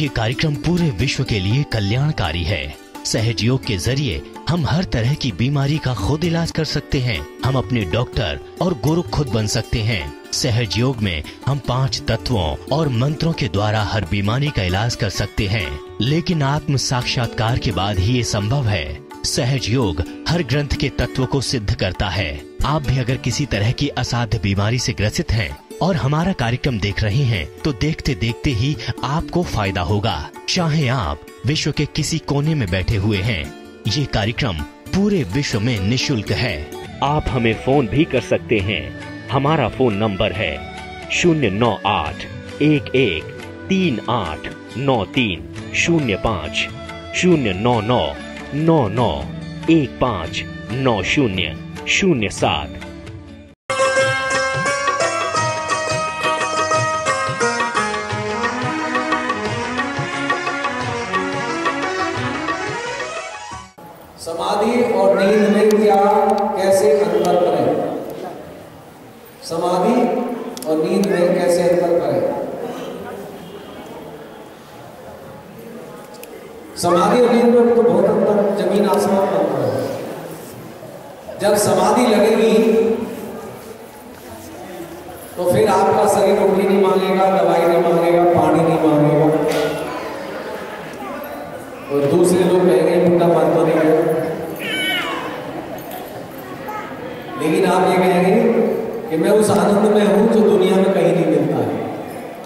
ये कार्यक्रम पूरे विश्व के लिए कल्याणकारी है। सहज योग के जरिए हम हर तरह की बीमारी का खुद इलाज कर सकते हैं। हम अपने डॉक्टर और गुरु खुद बन सकते हैं। सहज योग में हम 5 तत्वों और मंत्रों के द्वारा हर बीमारी का इलाज कर सकते हैं, लेकिन आत्म साक्षात्कार के बाद ही ये संभव है। सहज योग हर ग्रंथ के तत्व को सिद्ध करता है। आप भी अगर किसी तरह की असाध्य बीमारी से ग्रसित हैं और हमारा कार्यक्रम देख रहे हैं, तो देखते देखते ही आपको फायदा होगा। चाहे आप विश्व के किसी कोने में बैठे हुए हैं, ये कार्यक्रम पूरे विश्व में निशुल्क है। आप हमें फोन भी कर सकते हैं। हमारा फोन नंबर है 098 11 38 93 05 099 99 15 90 07। समाधि और नींद में क्या कैसे अंतर करें? समाधि और नींद में कैसे अंतर करें? समाधि और नींद में तो बहुत अंतर, जमीन आसमान का अंतर है। जब समाधि लगेगी तो फिर आपका शरीर रोटी नहीं मांगेगा, दवाई नहीं मांगेगा, पानी नहीं मांगेगा, और दूसरे लोग कहेंगे मुंडा मारता नहीं है। लेकिन आप ये कहेंगे कि मैं उस आनंद में हूं जो दुनिया में कहीं नहीं मिलता है,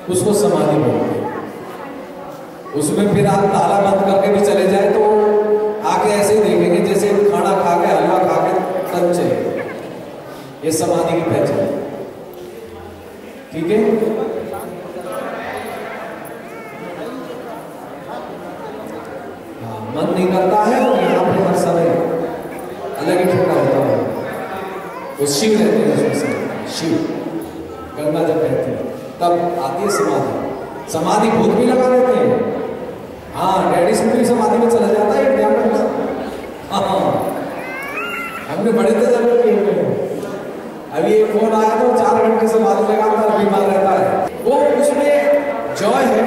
उसको समाधि बोलते हैं। उसमें फिर आप ताला बंद करके भी चले जाए तो आके ऐसे ही देखेंगे जैसे खाना खा के, हलवा खा के तब चले। ये समाधि की पहचान, ठीक है। हाँ, मन नहीं करता है और यहाँ पे हर समय अलग ही ठंडा होता है। वो शिव रहते हैं उसमें, शिव गंगा जब रहती है तब आती है समाधि। समाधि भूत भी लगा देते हैं। हाँ, डैडी से भी समाधि में चला जाता है, ध्यान रखना। हाँ, हमने बड़े थे जब अभी एक फोन आया तो 4 घंटे समाधि लगातार बीमार रहता है। वो उसमें जॉय है,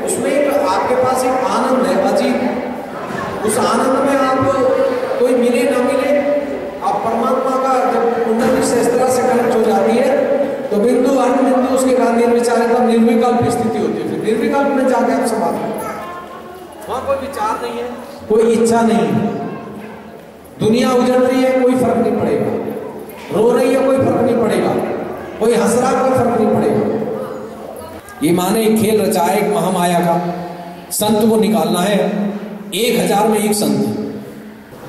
उसमें एक आपके पास एक आनंद है अजीब। उस आनंद में आप कोई मिले ना मिले, आप परमात्मा का जब कुंडली शस्त्रा से कनेक्ट हो जाती है तो बिंदु अन्य बिंदु उसके बाद निर्विचार तब निर्विकल्प स्थिति होती है। फिर निर्विकल्प में जाके आप समाधि, वहां कोई विचार नहीं है, कोई इच्छा नहीं है। दुनिया उजड़ रही है, कोई फर्क नहीं पड़ेगा। रो रही है, कोई फर्क नहीं पड़ेगा। कोई हंस रहा, कोई फर्क नहीं पड़ेगा। ये माने एक खेल रचा है एक महामाया का, संत को निकालना है। 1000 में एक संत,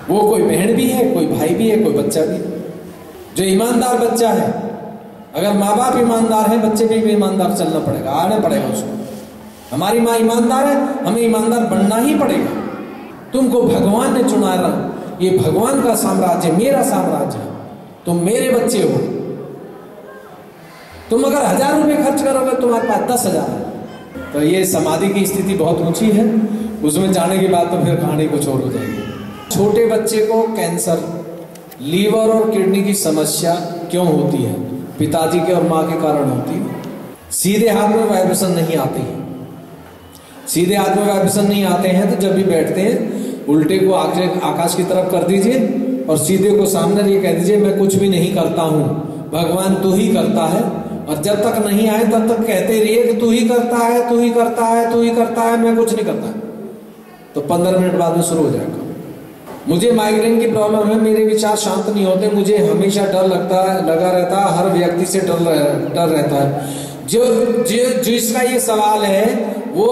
वो कोई बहन भी है, कोई भाई भी है, कोई बच्चा भी है। जो ईमानदार बच्चा है, अगर माँ बाप ईमानदार है, बच्चे भी ईमानदार चलना पड़ेगा, आना पड़ेगा उसको। हमारी माँ ईमानदार है, हमें ईमानदार बनना ही पड़ेगा। तुमको भगवान ने चुना है, ये भगवान का साम्राज्य, मेरा साम्राज्य है, तुम मेरे बच्चे हो। तुम अगर 1000 रुपये खर्च करोगे तुम्हारे पास 10,000 है। तो ये समाधि की स्थिति बहुत ऊंची है। उसमें जाने के बाद तो फिर कहानी कुछ और हो जाएगी। छोटे बच्चे को कैंसर, लीवर और किडनी की समस्या क्यों होती है? पिताजी के और माँ के कारण होती है। सीधे हाथ में वाइब्रेशन नहीं आते हैं। सीधे हाथ में वाइब्रेशन नहीं आते हैं तो जब भी बैठते हैं उल्टे को आकाश की तरफ कर दीजिए और सीधे को सामने ये कह दीजिए मैं कुछ भी नहीं करता हूँ, भगवान तू ही करता है। और जब तक नहीं आए तब तक कहते रहिए कि तू ही करता है, तू ही करता है, तू ही करता है, मैं कुछ नहीं करता। तो 15 मिनट बाद में शुरू हो जाएगा। मुझे माइग्रेन की प्रॉब्लम है, मेरे विचार शांत नहीं होते, मुझे हमेशा डर लगा रहता है, हर व्यक्ति से डर रहता है। जिसका ये सवाल है वो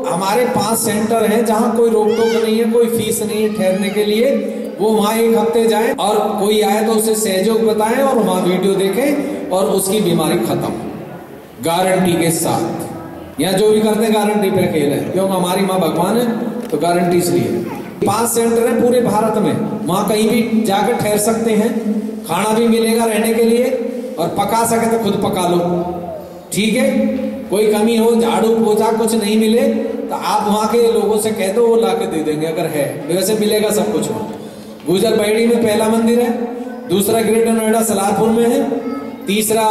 हमारे 5 सेंटर हैं जहां कोई रोक टोक नहीं है, कोई फीस नहीं है ठहरने के लिए। वो वहां 1 हफ्ते जाएं और कोई आए तो उसे सहयोग बताएं और वहां वीडियो देखें और उसकी बीमारी खत्म, गारंटी के साथ। यहाँ जो भी करते हैं गारंटी पे खेल है, क्योंकि हमारी माँ भगवान है तो गारंटी इसलिए। 5 सेंटर है पूरे भारत में, वहां कहीं भी जाकर ठहर सकते हैं, खाना भी मिलेगा रहने के लिए, और पका सके तो खुद पका लो, ठीक है। कोई कमी हो, झाड़ू पोछा कुछ नहीं मिले तो आप वहां के लोगों से कह दो, वो ला के दे देंगे अगर है, वैसे मिलेगा सब कुछ वहां। गुजर बैड़ी में पहला मंदिर है, दूसरा ग्रेटर नोएडा सलारपुर में है, तीसरा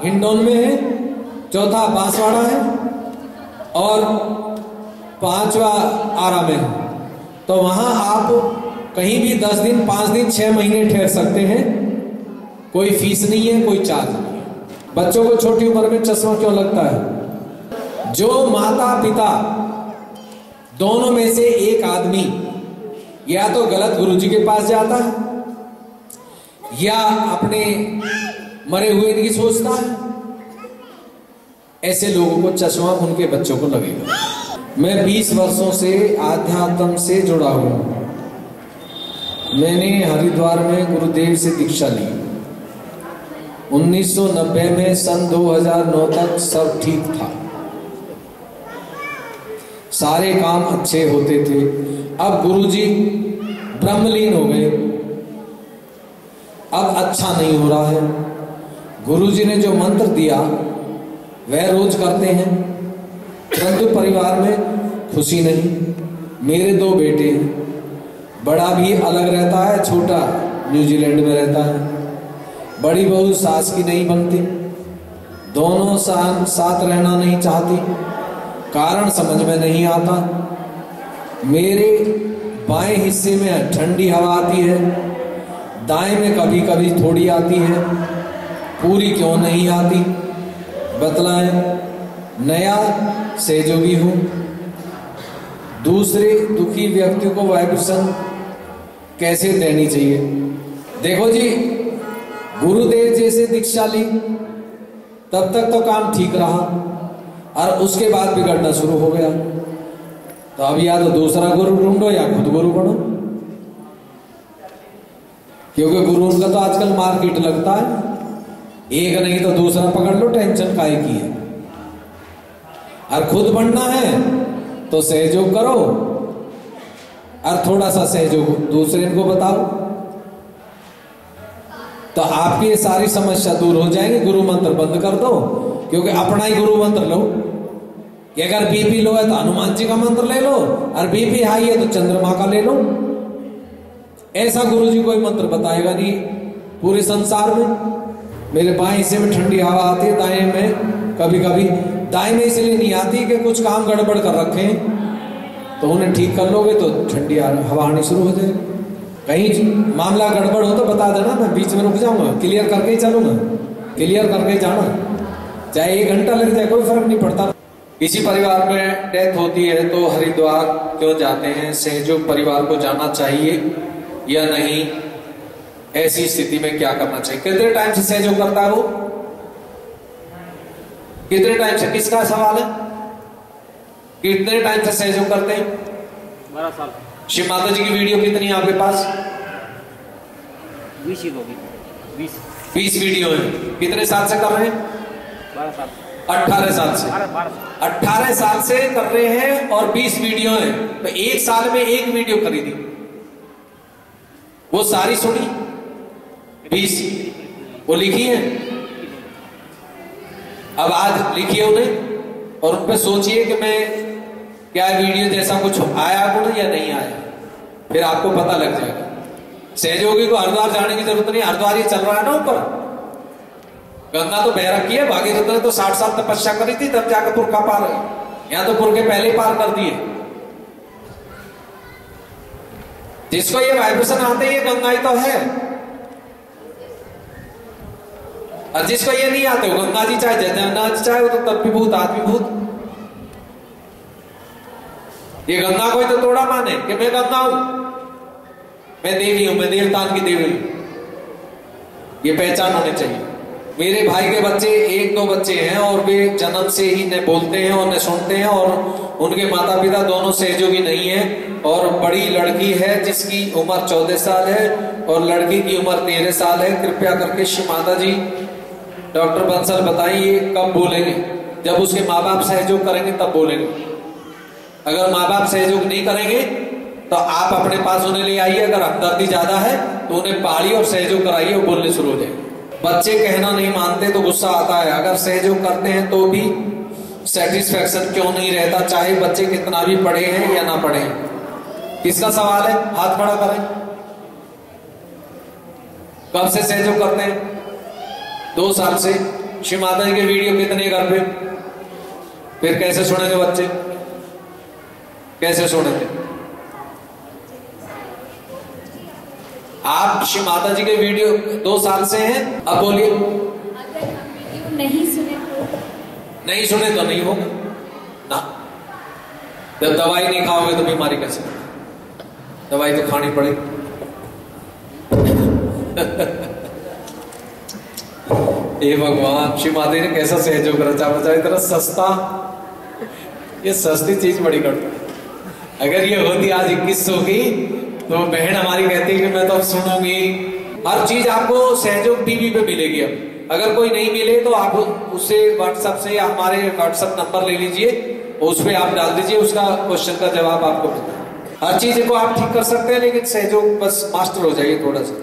हिंडौन में है, चौथा बांसवाड़ा है, और 5वां आरा में है, तो वहां आप कहीं भी 10 दिन, 5 दिन, 6 महीने ठहर सकते हैं। कोई फीस नहीं है, कोई चार्ज नहीं है। बच्चों को छोटी उम्र में चश्मा क्यों लगता है? जो माता पिता दोनों में से एक आदमी या तो गलत गुरुजी के पास जाता है या अपने मरे हुए की सोचता है, ऐसे लोगों को चश्मा उनके बच्चों को लगेगा। मैं 20 वर्षों से आध्यात्म से जुड़ा हूं। मैंने हरिद्वार में गुरुदेव से दीक्षा ली 1990 में। सन 2009 तक सब ठीक था, सारे काम अच्छे होते थे। अब गुरुजी ब्रह्मलीन हो गए, अब अच्छा नहीं हो रहा है। गुरुजी ने जो मंत्र दिया वह रोज करते हैं, परंतु परिवार में खुशी नहीं। मेरे 2 बेटे हैं, बड़ा भी अलग रहता है, छोटा न्यूजीलैंड में रहता है। बड़ी बहू सास की नहीं बनती, दोनों साथ रहना नहीं चाहती, कारण समझ में नहीं आता। मेरे बाएं हिस्से में ठंडी हवा आती है, दाएं में कभी कभी थोड़ी आती है, पूरी क्यों नहीं आती बतलाएं। नया सहयोगी हूं, दूसरे दुखी व्यक्ति को वाइब्रेशन कैसे देनी चाहिए? देखो जी, गुरुदेव जैसे दीक्षा ली तब तक तो काम ठीक रहा और उसके बाद बिगड़ना शुरू हो गया। तो अब या तो दूसरा गुरु ढूंढो या खुद गुरु बनो, क्योंकि गुरु का तो आजकल मार्केट लगता है। एक नहीं तो दूसरा पकड़ लो, टेंशन काहे की है। और खुद बनना है तो सहयोग करो और थोड़ा सा सहयोग दूसरे को बताओ, तो आपकी ये सारी समस्या दूर हो जाएगी। गुरु मंत्र बंद कर दो, क्योंकि अपना ही गुरु मंत्र लो कि अगर बीपी लो है तो हनुमान जी का मंत्र ले लो, और बीपी हाई है तो चंद्रमा का ले लो। ऐसा गुरु जी कोई मंत्र बताएगा नहीं पूरे संसार में। मेरे बाएं हिस्से में ठंडी हवा आती है, दाएं में कभी कभी। दाएं में इसलिए नहीं आती कि कुछ काम गड़बड़ कर रखे हैं, तो उन्हें ठीक कर लोगे तो ठंडी हवा आनी शुरू हो जाएगी। कहीं मामला गड़बड़ हो तो बता देना, मैं बीच में रुक जाऊंगा, क्लियर करके ही चलूंगा। क्लियर करके जाना, चाहे 1 घंटा लग जाए, कोई फर्क नहीं पड़ता। किसी परिवार में डेथ होती है तो हरिद्वार क्यों जाते हैं? सहयोग परिवार को जाना चाहिए या नहीं? ऐसी स्थिति में क्या करना चाहिए? कितने टाइम से सहयोग करता है वो? कितने टाइम से? किसका सवाल है? कितने टाइम से सहयोग करते हैं? 12 साल। शिव माता जी की वीडियो कितनी है आपके पास? 20 वीडियो है। कितने साल से कर रहे हैं? 12 साल। 18 साल से। 18 साल से कर रहे हैं और 20 वीडियो है, तो 1 साल में 1 वीडियो खरीदी, वो सारी सुनी? 20 वो लिखी है। अब आज लिखिए उन्हें और उन पे सोचिए कि मैं क्या वीडियो जैसा कुछ आया गुण या नहीं आया, फिर आपको पता लग जाएगा। सहयोगी को हरिद्वार जाने की जरूरत नहीं, हरिद्वार ये चल रहा है ना ऊपर, गंगा तो बह रखी है। भागीरथ ने तो 60 साल तपस्या करी थी, तब जाकर पुर का पार है। यहां तो पुर के पहले पार कर दिए। जिसको ये वाइब्रेशन आते हैं, ये गंगा ही तो है, और जिसको ये नहीं आते, वो गंगा जी चाहे जगन्नाथ जी चाहे, वो तो तब भी भूत आदमी भूत। ये गंगा को ही तो तोड़ा माने कि मैं गंगा हूं, मैं देवी हूं, मैं देवतान की देवी हूं। ये पहचान होनी चाहिए। मेरे भाई के बच्चे 1-2 बच्चे हैं और वे जन्म से ही न बोलते हैं और न सुनते हैं, और उनके माता पिता दोनों सहयोगी नहीं है। और बड़ी लड़की है जिसकी उम्र 14 साल है और लड़की की उम्र 13 साल है। कृपया करके शिव माता जी, डॉक्टर बंसल बताइए कब बोलेंगे? जब उसके माँ बाप सहयोग करेंगे तब बोलेंगे। अगर माँ बाप सहयोग नहीं करेंगे तो आप अपने पास उन्हें ले आइए। अगर हमदर्दी ज्यादा है तो उन्हें पहाड़ी और सहयोग कराइए, वो बोलने शुरू हो जाए। बच्चे कहना नहीं मानते तो गुस्सा आता है, अगर सहयोग करते हैं तो भी सेटिस्फेक्शन क्यों नहीं रहता, चाहे बच्चे कितना भी पढ़े हैं या ना पढ़े हैं। किसका सवाल है? हाथ बड़ा करें। कब से सहयोग करते हैं? 2 साल से। शिव माता जी के वीडियो कितने घर पे? फिर कैसे सुनेंगे बच्चे? कैसे छोड़ेंगे? आप श्री माता जी के वीडियो 2 साल से हैं, अब बोलिए। अगर हम वीडियो नहीं सुने तो नहीं होगा ना। जब दवाई नहीं खाओगे तो बीमारी कैसे? दवाई तो खानी पड़ेगी। हे भगवान, श्री माता ने कैसा सहयोग रचा बचा, इतना सस्ता, ये सस्ती चीज बड़ी करती। अगर ये होती आज 2100 की तो बहन हमारी कहती है कि मैं तो अब सुनूंगी। हर चीज आपको सहयोग टीवी पे मिलेगी। अब अगर कोई नहीं मिले तो आप उससे व्हाट्सएप से या हमारे व्हाट्सएप नंबर ले लीजिए, उस पर आप डाल दीजिए, उसका क्वेश्चन का जवाब आपको मिलता है। हर चीज को आप ठीक कर सकते हैं, लेकिन सहयोग बस मास्टर हो जाइए थोड़ा सा।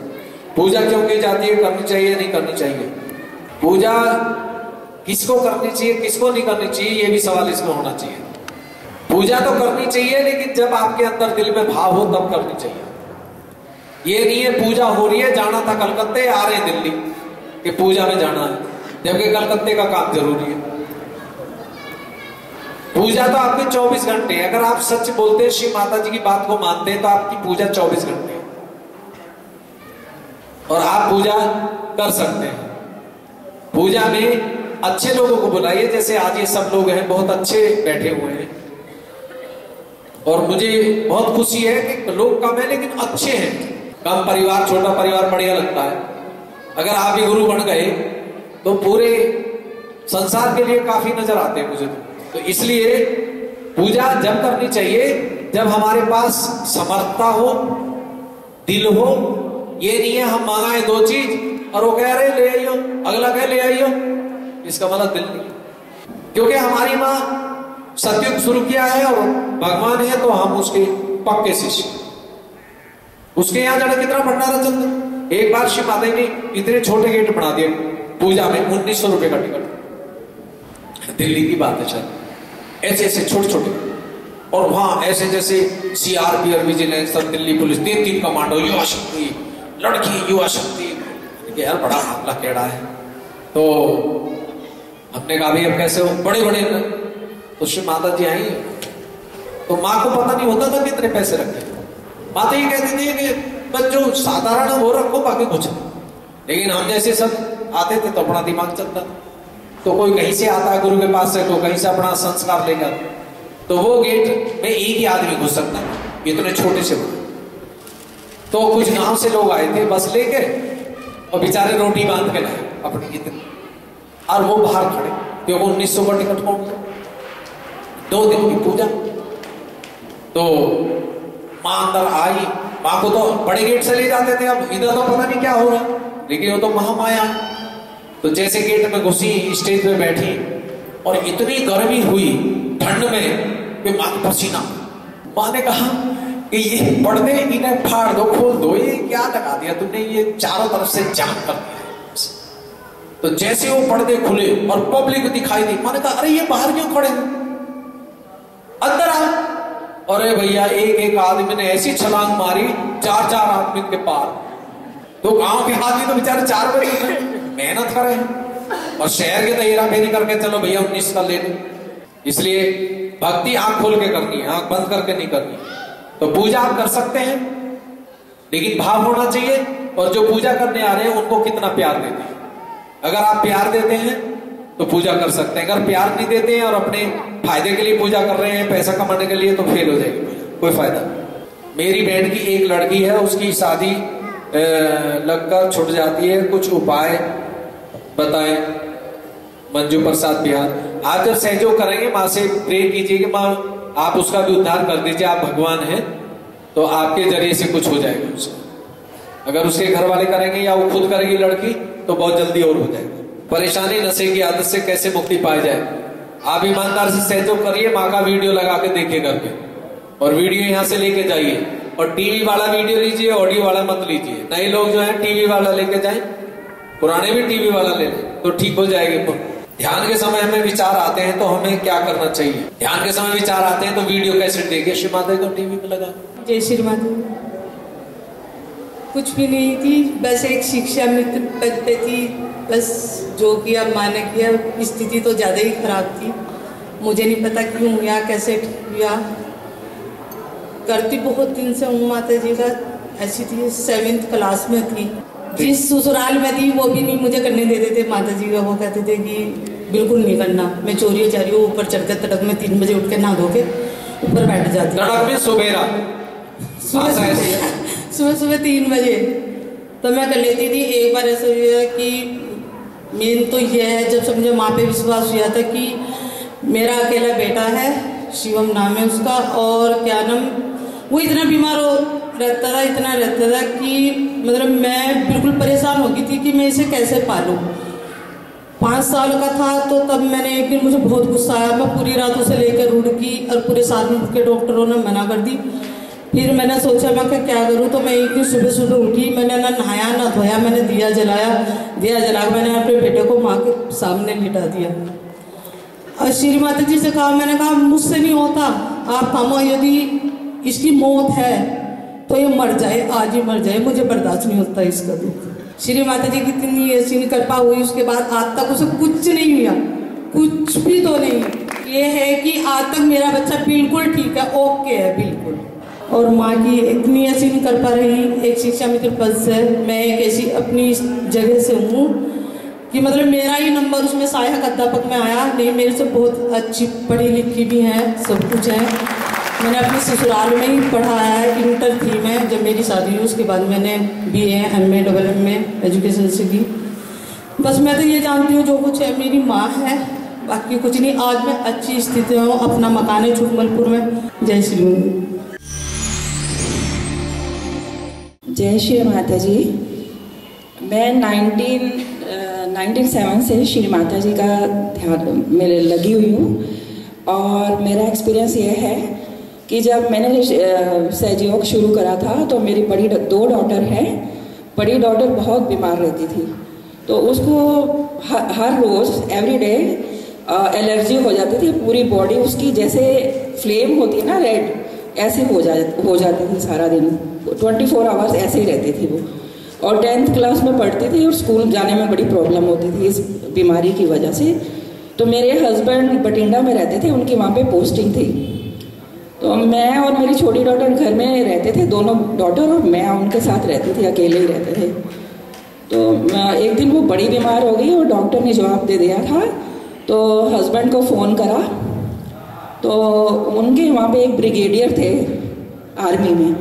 पूजा क्यों की जाती है, करनी चाहिए नहीं करनी चाहिए? पूजा किसको करनी चाहिए किसको नहीं करनी चाहिए, ये भी सवाल इसमें होना चाहिए। पूजा तो करनी चाहिए, लेकिन जब आपके अंदर दिल में भाव हो तब करनी चाहिए। ये नहीं है पूजा हो रही है, जाना था कलकत्ते, आ रहे दिल्ली कि पूजा में जाना है, जबकि कलकत्ते का काम जरूरी है। पूजा तो आपके 24 घंटे, अगर आप सच बोलते हैं, श्री माता जी की बात को मानते हैं, तो आपकी पूजा 24 घंटे है और आप पूजा कर सकते हैं। पूजा में अच्छे लोगों को बुलाइए, जैसे आज ये सब लोग हैं, बहुत अच्छे बैठे हुए हैं और मुझे बहुत खुशी है कि लोग कम है लेकिन अच्छे हैं। कम परिवार, छोटा परिवार बढ़िया लगता है। अगर आप ही गुरु बन गए तो पूरे संसार के लिए काफी नजर आते हैं मुझे तो इसलिए पूजा जब करनी चाहिए जब हमारे पास समर्थता हो, दिल हो। ये नहीं है हम मांगाए 2 चीज और वो कह रहे ले आइयो, अगला कह ले आइयो, इसका मतलब दिल नहीं। क्योंकि हमारी माँ सतयुग शुरू किया है और भगवान है तो हम उसके पक्के शिष्य। उसके यहाँ जाने कितना भंडारा चलता। एक बार श्री माता ने इतने छोटे गेट बना दिए पूजा में, 1900 रुपए का टिकट। दिल्ली की बात है सर, ऐसे ऐसे छोटे छोटे, और वहां ऐसे जैसे CRP और विजिलेंस सब, दिल्ली पुलिस, 3 कमांडो, युवा शक्ति, लड़की युवा शक्ति। यार बड़ा मामला केड़ा है। तो हमने कहा भाई अब कैसे हो, बड़े बड़े। तो श्री माता जी आई तो माँ को पता नहीं होता था कितने पैसे रखे। माता ये कहती थी कि बस जो साधारण है वो रखो, बाकी कुछ नहीं। लेकिन हम जैसे सब आते थे तो अपना दिमाग चलता था। तो कोई कहीं से आता है गुरु के पास से, तो कहीं से अपना संस्कार लेकर, तो वो गेट में एक ही आदमी घुस सकता है, इतने छोटे से। तो कुछ गांव से लोग आए थे बस लेके और बेचारे रोटी बांध के लाए अपनी इतनी, और वो बाहर खड़े क्योंकि 1900 का टिकट कौन था। 2 दिन की पूजा। तो माँ अंदर आई, माँ को तो बड़े गेट से ले जाते थे, अब इधर तो पता नहीं क्या हो रहा, लेकिन वो तो महामाया। तो जैसे गेट में घुसी, स्टेज पे बैठी और इतनी गर्मी हुई ठंड में कि माँ का पसीना। माँ ने कहा कि ये पर्दे इन्हें फाड़ दो, खोल दो, ये क्या लगा दिया तुमने, ये चारों तरफ से जाम कर दिया। तो जैसे वो पर्दे खुले और पब्लिक दिखाई दी, माँ ने कहा अरे ये बाहर क्यों खड़े हैं, अंदर आ। अरे भैया एक आदमी ने ऐसी छलांग मारी 4 आदमी के पार। तो गांव के आदमी तो बेचारे 4 बजे मेहनत करे और शहर के तो हेरा फेरी करके चलो भैया 19 का ले लो। इसलिए भक्ति आंख खोल के करनी है, आंख बंद करके नहीं करनी। तो पूजा आप कर सकते हैं, लेकिन भाव होना चाहिए। और जो पूजा करने आ रहे हैं उनको कितना प्यार देते हैं। अगर आप प्यार देते हैं तो पूजा कर सकते हैं। अगर प्यार नहीं देते हैं और अपने फायदे के लिए पूजा कर रहे हैं, पैसा कमाने के लिए, तो फेल हो जाएगी पूजा, कोई फायदा नहीं। मेरी बहन की एक लड़की है, उसकी शादी लगकर छूट जाती है, कुछ उपाय बताएं। मंजू प्रसाद बिहार। आप जब सहयोग करेंगे माँ से प्रे कीजिए कि माँ आप उसका भी उद्धार कर दीजिए, आप भगवान हैं, तो आपके जरिए से कुछ हो जाएगा उसका। अगर उसके घर वाले करेंगे या वो खुद करेगी लड़की तो बहुत जल्दी और हो जाएगा। परेशानी नशे की आदत से कैसे मुक्ति पाई जाए, आप ईमानदार से सहयोग करिए। माँ का वीडियो लगा के देखिए घर पे, और वीडियो यहाँ से लेके जाइए। और टीवी वाला वीडियो लीजिए, ऑडियो वाला मत लीजिए। नए लोग जो है टीवी वाला लेके जाए, पुराने भी टीवी वाला ले लें तो ठीक हो जाएगा। ध्यान के समय हमें विचार आते हैं तो हमें क्या करना चाहिए? ध्यान के समय विचार आते हैं तो वीडियो कैसेट देखिए, श्री माता को टीवी में लगा। जय श्री माता। कुछ भी नहीं थी, बस एक शिक्षा मित्र पद पे थी, बस जो किया माँ ने किया। स्थिति तो ज़्यादा ही खराब थी, मुझे नहीं पता क्यों हुआ, कैसे हुआ, करती बहुत दिन से हूँ माता जी का। ऐसी थी 7th क्लास में थी, जिस ससुराल में थी वो भी नहीं मुझे करने देते थे माता जी का। वो कहते थे कि बिल्कुल नहीं करना। मैं चोरी चारी हूँ, ऊपर चढ़ते तड़क में 3 बजे उठ के नहा धो के ऊपर बैठ जाती। तड़क में सुबेरा सुबह 3 बजे तो मैं कर लेती थी। एक बार ऐसा हुआ कि मेन तो यह है, जब से मुझे माँ पे विश्वास हुआ था कि मेरा अकेला बेटा है, शिवम नाम है उसका, और क्या नाम, वो इतना बीमार रहता था, इतना रहता था कि मतलब मैं बिल्कुल परेशान हो गई थी कि मैं इसे कैसे पालूं। 5 साल का था तो तब मैंने एक दिन, मुझे बहुत गुस्सा आया, मैं पूरी रात उसे लेकर उड़ गई और पूरे साल में के डॉक्टरों ने मना कर दी। फिर मैंने सोचा मैं क्या करूं, तो मैं एक दिन सुबह उठी, मैंने ना नहाया ना धोया, मैंने दिया जलाया, मैंने अपने बेटे को माँ के सामने लिटा दिया और श्री माता जी से कहा, मैंने कहा मुझसे नहीं होता, आप थामो, यदि इसकी मौत है तो ये मर जाए, आज ही मर जाए, मुझे बर्दाश्त नहीं होता इसका दुख। श्री माता जी की इतनी ऐसी कृपा हुई, उसके बाद आज तक उसे कुछ नहीं हुआ, कुछ भी तो नहीं। ये है कि आज तक मेरा बच्चा बिल्कुल ठीक है, ओके है बिल्कुल। और माँ की इतनी ऐसी कृपा रही, एक शिक्षा मित्र पद से मैं एक ऐसी अपनी जगह से हूँ कि मतलब मेरा ही नंबर उसमें सहायक अध्यापक में आया। नहीं, मेरे से बहुत अच्छी पढ़ी लिखी भी हैं, सब कुछ है। मैंने अपने ससुराल में ही पढ़ा है, इंटर थी मैं जब मेरी शादी हुई, उसके बाद मैंने BA MA MA एजुकेशन से की। बस मैं तो ये जानती हूँ जो कुछ है मेरी माँ है, बाकी कुछ नहीं। आज मैं अच्छी स्थिति हूँ, अपना मकान है छुटमलपुर में। जय श्री जय श्री माता जी। मैं 1997 से श्री माता जी का ध्यान मेरे लगी हुई हूँ और मेरा एक्सपीरियंस ये है कि जब मैंने सहयोग शुरू करा था तो मेरी बड़ी 2 डॉटर हैं। बड़ी डॉटर बहुत बीमार रहती थी, तो उसको हर रोज़ एवरी डे एलर्जी हो जाती थी, पूरी बॉडी उसकी जैसे फ्लेम होती है ना रेड, ऐसे हो जाती थी सारा दिन, 24 आवर्स ऐसे ही रहती थी वो। और 10th क्लास में पढ़ती थी और स्कूल जाने में बड़ी प्रॉब्लम होती थी इस बीमारी की वजह से। तो मेरे हस्बैंड बठिंडा में रहते थे, उनकी वहाँ पे पोस्टिंग थी, तो मैं और मेरी छोटी डॉटर घर में रहते थे, दोनों डॉटर और मैं उनके साथ रहती थी, अकेले ही रहते थे। तो एक दिन वो बड़ी बीमार हो गई और डॉक्टर ने जवाब दे दिया था, तो हस्बैंड को फ़ोन करा, तो उनके वहाँ पे एक ब्रिगेडियर थे आर्मी में।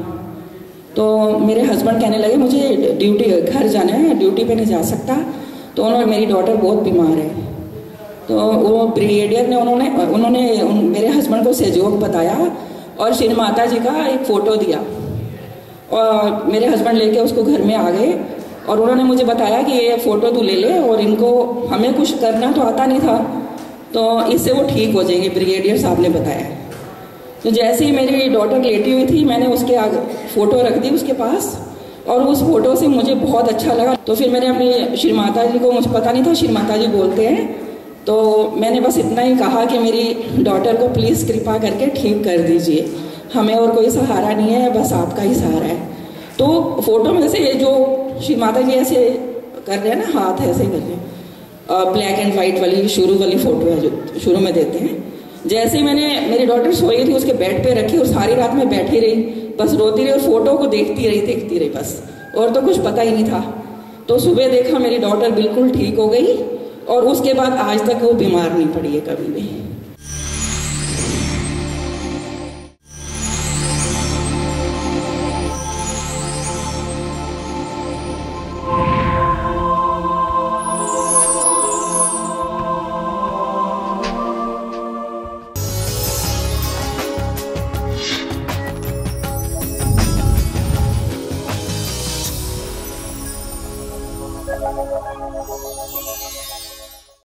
तो मेरे हस्बैंड कहने लगे मुझे ड्यूटी घर जाना है, ड्यूटी पे नहीं जा सकता। तो उन्होंने, मेरी डॉटर बहुत बीमार है, तो वो ब्रिगेडियर ने उन्होंने मेरे हस्बैंड को सहयोग बताया और श्री माता जी का एक फ़ोटो दिया और मेरे हस्बैंड लेके उसको घर में आ गए और उन्होंने मुझे बताया कि ये फ़ोटो तू ले ले, और इनको, हमें कुछ करना तो आता नहीं था, तो इससे वो ठीक हो जाएंगे, ब्रिगेडियर साहब ने बताया। तो जैसे ही मेरी डॉटर लेटी हुई थी, मैंने उसके आगे फ़ोटो रख दी उसके पास और उस फोटो से मुझे बहुत अच्छा लगा। तो फिर मैंने अपनी श्री माता जी को, मुझे पता नहीं था श्री माता जी बोलते हैं, तो मैंने बस इतना ही कहा कि मेरी डॉटर को प्लीज़ कृपा करके ठीक कर दीजिए, हमें और कोई सहारा नहीं है, बस आपका ही सहारा है। तो फोटो में से ये जो श्री माता जी ऐसे कर रहे हैं ना, हाथ ऐसे कर रहे हैं, ब्लैक एंड वाइट वाली शुरू वाली फ़ोटो है जो शुरू में देते हैं। जैसे ही मैंने, मेरी डॉटर सोई थी, उसके बेड पे रखी और सारी रात में बैठी रही, बस रोती रही और फोटो को देखती रही बस, और तो कुछ पता ही नहीं था। तो सुबह देखा मेरी डॉटर बिल्कुल ठीक हो गई और उसके बाद आज तक वो बीमार नहीं पड़ी है कभी भी।